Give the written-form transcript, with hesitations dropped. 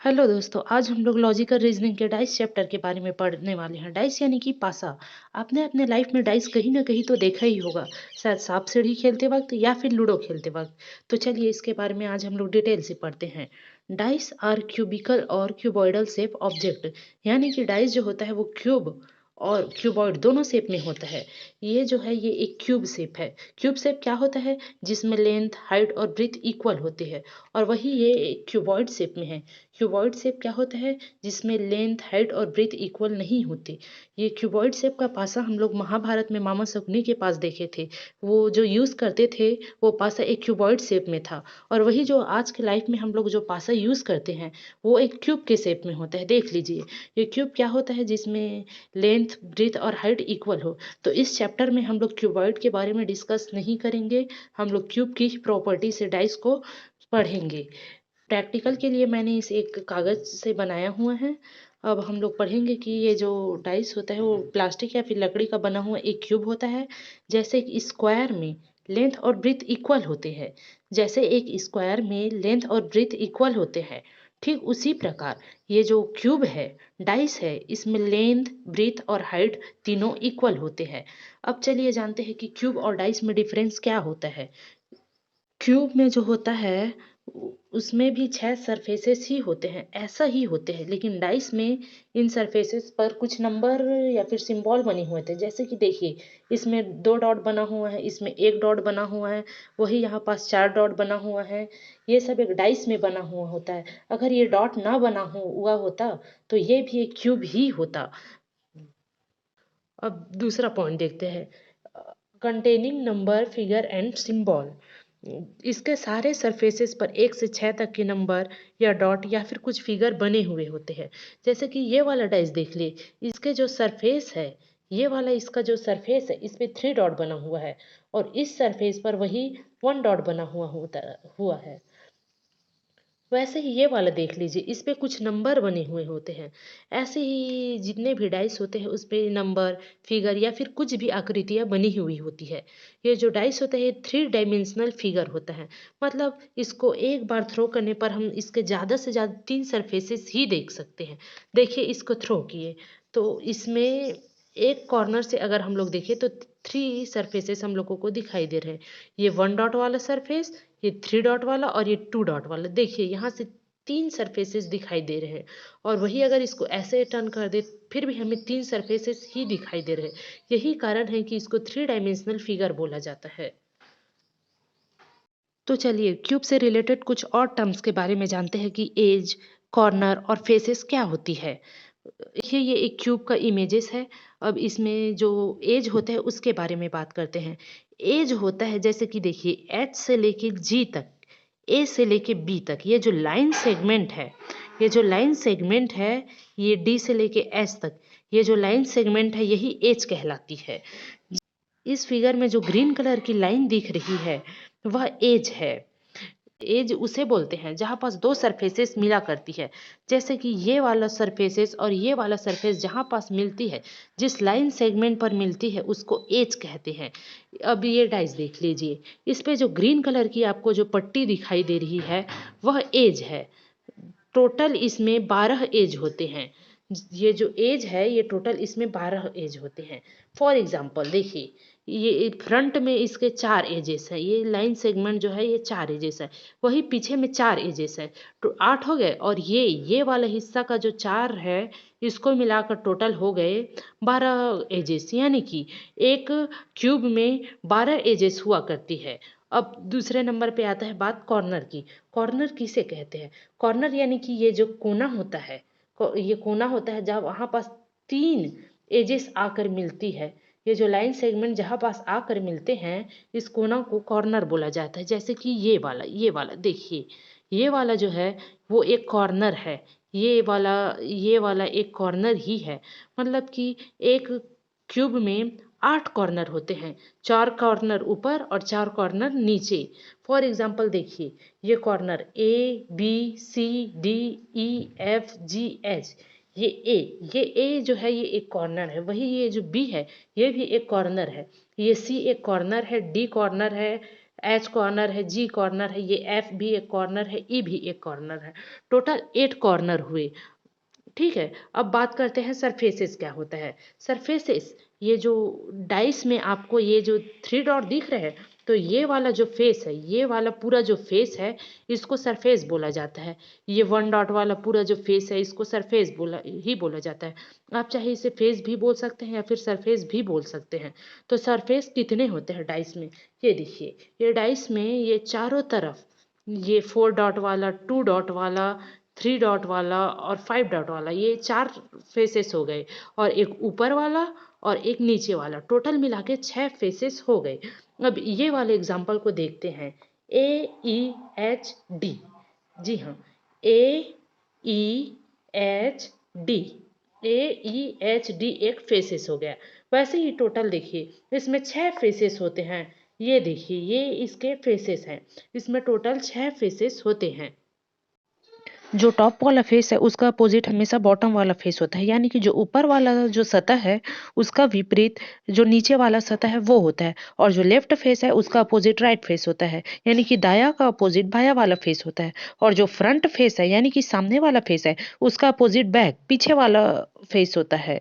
Hello दोस्तों, आज हम लोग लॉजिकल रीजनिंग के डाइस चैप्टर के बारे में पढ़ने वाले हैं। डाइस यानी कि पासा। आपने अपने लाइफ में डाइस कहीं ना कहीं तो देखा ही होगा, शायद सांप सीढ़ी खेलते वक्त या फिर लूडो खेलते वक्त। तो चलिए इसके बारे में आज हम लोग डिटेल से पढ़ते हैं। डाइस आर क्यूबिकल और क्यूबॉइडल शेप ऑब्जेक्ट, यानी कि डाइस जो होता है वो क्यूब और क्यूबॉइड दोनों शेप में होता है। ये जो है ये एक क्यूब शेप है। क्यूब शेप क्या होता है? जिसमें लेंथ, हाइट और ब्रीथ इक्वल होती है। और वही ये क्यूबॉइड शेप में है। क्यूबॉइड शेप क्या होता है? जिसमें लेंथ, हाइट और ब्रीथ इक्वल नहीं होती। ये क्यूबॉइड शेप का पासा हम लोग महाभारत में मामा शकुनी के पास देखे थे। वो जो यूज करते थे वो पासा एक क्यूबॉइड शेप में था। और वही जो आज के लाइफ में हम लोग जो पासा यूज करते हैं वो एक क्यूब के शेप में होता है। देख लीजिए, ये क्यूब क्या होता है? जिसमें लेंथ, ब्रीथ और हाइट इक्वल हो। तो इस चैप्टर में हम लोग क्यूबॉइड के बारे में डिस्कस नहीं करेंगे, हम लोग क्यूब की प्रॉपर्टी से डाइस को पढ़ेंगे। प्रैक्टिकल के लिए मैंने इसे एक कागज से बनाया हुआ है। अब हम लोग पढ़ेंगे कि ये जो डाइस होता है वो प्लास्टिक या फिर लकड़ी का बना हुआ एक क्यूब होता है। जैसे कि स्क्वायर में लेंथ और ब्रीथ इक्वल होते हैं, जैसे एक स्क्वायर में लेंथ और ब्रीथ इक्वल होते हैं, ठीक उसी प्रकार ये जो क्यूब है, डाइस है, इसमें लेंथ, ब्रीथ और हाइट तीनों इक्वल होते हैं। अब चलिए जानते हैं कि क्यूब और डाइस में डिफरेंस क्या होता है। क्यूब में जो होता है उसमें भी 6 सरफेसेस ही होते हैं, ऐसा ही होते हैं। लेकिन डाइस में इन सरफेसेस पर कुछ नंबर या फिर सिंबल बने हुए थे। जैसे कि देखिए, इसमें 2 डॉट बना हुआ है, इसमें 1 डॉट बना हुआ है, वही यहाँ पास 4 डॉट बना हुआ है। ये सब एक डाइस में बना हुआ होता है। अगर ये डॉट ना बना हुआ होता तो ये भी एक क्यूब ही होता। अब दूसरा पॉइंट देखते हैं, containing number, figure and symbol. इसके सारे सरफेसेस पर 1 से 6 तक के नंबर या डॉट या फिर कुछ फिगर बने हुए होते हैं। जैसे कि ये वाला डाइस देख लिए, इसके जो सरफेस है, ये वाला इसका जो सरफेस है इस पे 3 डॉट बना हुआ है, और इस सरफेस पर वही 1 डॉट बना हुआ है। वैसे ही ये वाला देख लीजिए, इस पे कुछ नंबर बने हुए होते हैं। ऐसे ही जितने भी डाइस होते हैं उस पे नंबर, फिगर या फिर कुछ भी आकृतियां बनी हुई होती है। ये जो डाइस होता है ये 3 डायमेंशनल फिगर होता है। मतलब इसको एक बार थ्रो करने पर हम इसके ज़्यादा से ज़्यादा 3 सरफेसेस ही देख सकते हैं। देखिए, इसको थ्रो किए तो इसमें एक कॉर्नर से अगर हम लोग देखें तो 3 सरफेसेस हम लोगों को दिखाई दे रहे हैं। ये 1 डॉट वाला सरफेस, ये 3 डॉट वाला और ये 2 डॉट वाला। देखिए यहाँ से 3 सरफेसेस दिखाई दे रहे हैं। और वही अगर इसको ऐसे टर्न कर दे फिर भी हमें 3 सरफेसेस ही दिखाई दे रहे हैं। यही कारण है कि इसको 3 डायमेंशनल फिगर बोला जाता है। तो चलिए क्यूब से रिलेटेड कुछ और टर्म्स के बारे में जानते हैं कि एज, कॉर्नर और फेसेस क्या होती है। ये एक क्यूब का इमेजेस है। अब इसमें जो एज होता है उसके बारे में बात करते हैं। एज होता है जैसे कि देखिए, एच से लेके जी तक, ए से लेके बी तक, ये जो लाइन सेगमेंट है, ये जो लाइन सेगमेंट है, ये डी से लेके एच तक, ये जो लाइन सेगमेंट है यही एज कहलाती है। इस फिगर में जो ग्रीन कलर की लाइन दिख रही है वह एज है। एज उसे बोलते हैं जहां पास 2 सरफेसेस मिला करती है। जैसे कि ये वाला सरफेसेस और ये वाला सरफेस जहां पास मिलती है, जिस लाइन सेगमेंट पर मिलती है उसको एज कहते हैं। अब ये डाइस देख लीजिए, इस पे जो ग्रीन कलर की आपको जो पट्टी दिखाई दे रही है वह एज है। टोटल इसमें 12 एज होते हैं। ये जो एज है ये टोटल इसमें 12 एज होते हैं। फॉर एग्जाम्पल देखिए, ये फ्रंट में इसके 4 एजेस है, ये लाइन सेगमेंट जो है ये 4 एजेस है, वही पीछे में 4 एजेस है, तो 8 हो गए। और ये वाला हिस्सा का जो 4 है इसको मिलाकर टोटल हो गए 12 एजेस। यानी कि एक क्यूब में 12 एजेस हुआ करती है। अब दूसरे नंबर पे आता है बात कॉर्नर की। कॉर्नर किसे कहते हैं? कॉर्नर यानी कि ये जो कोना होता है, ये कोना होता है जब वहां पास 3 एजेस आकर मिलती है। ये जो लाइन सेगमेंट जहां पास आकर मिलते हैं इस कोना को कॉर्नर बोला जाता है। जैसे कि ये वाला देखिए, ये वाला जो है वो एक कॉर्नर है। ये वाला एक कॉर्नर ही है। मतलब कि एक क्यूब में 8 कॉर्नर होते हैं, 4 कॉर्नर ऊपर और 4 कॉर्नर नीचे। फॉर एग्जाम्पल देखिए, ये कॉर्नर ABCDEFGH, ये ए जो है ये एक कॉर्नर है। वही ये जो बी है ये भी एक कॉर्नर है। ये सी एक कॉर्नर है, डी कॉर्नर है, एच कॉर्नर है, जी कॉर्नर है, ये एफ भी एक कॉर्नर है, ई भी एक कॉर्नर है। टोटल 8 कॉर्नर हुए। ठीक है, अब बात करते हैं सरफेसेस क्या होता है। सरफेसेस, ये जो डाइस में आपको ये जो 3 डॉट दिख रहे हैं, तो ये वाला जो फेस है, ये वाला पूरा जो फेस है, इसको सरफेस बोला जाता है। ये 1 डॉट वाला पूरा जो फेस है, इसको सरफेस बोला जाता है। आप चाहे इसे फेस भी बोल सकते हैं या फिर सरफेस भी बोल सकते हैं। तो सरफेस कितने होते हैं डाइस में, ये देखिए, ये डाइस में ये चारों तरफ, ये 4 डॉट वाला, 2 डॉट वाला, 3 डॉट वाला और 5 डॉट वाला, ये 4 फेसेस हो गए, और एक ऊपर वाला और एक नीचे वाला, टोटल मिला के 6 फेसेस हो गए। अब ये वाले एग्जाम्पल को देखते हैं। AEHD, जी हाँ, AEHD, AEHD एक फेसेस हो गया। वैसे ही टोटल देखिए, इसमें 6 फेसेस होते हैं। ये देखिए, ये इसके फेसेस हैं, इसमें टोटल 6 फेसेस होते हैं। जो टॉप वाला फेस है उसका अपोजिट हमेशा बॉटम वाला फेस होता है, यानी कि जो ऊपर वाला जो सतह है उसका विपरीत जो नीचे वाला सतह है वो होता है, और जो लेफ्ट फेस है उसका अपोजिट राइट फेस होता है, यानी कि दाया का अपोजिट बाया वाला फेस होता है, और जो फ्रंट फेस है यानी कि सामने वाला फेस है उसका अपोजिट बैक पीछे वाला फेस होता है।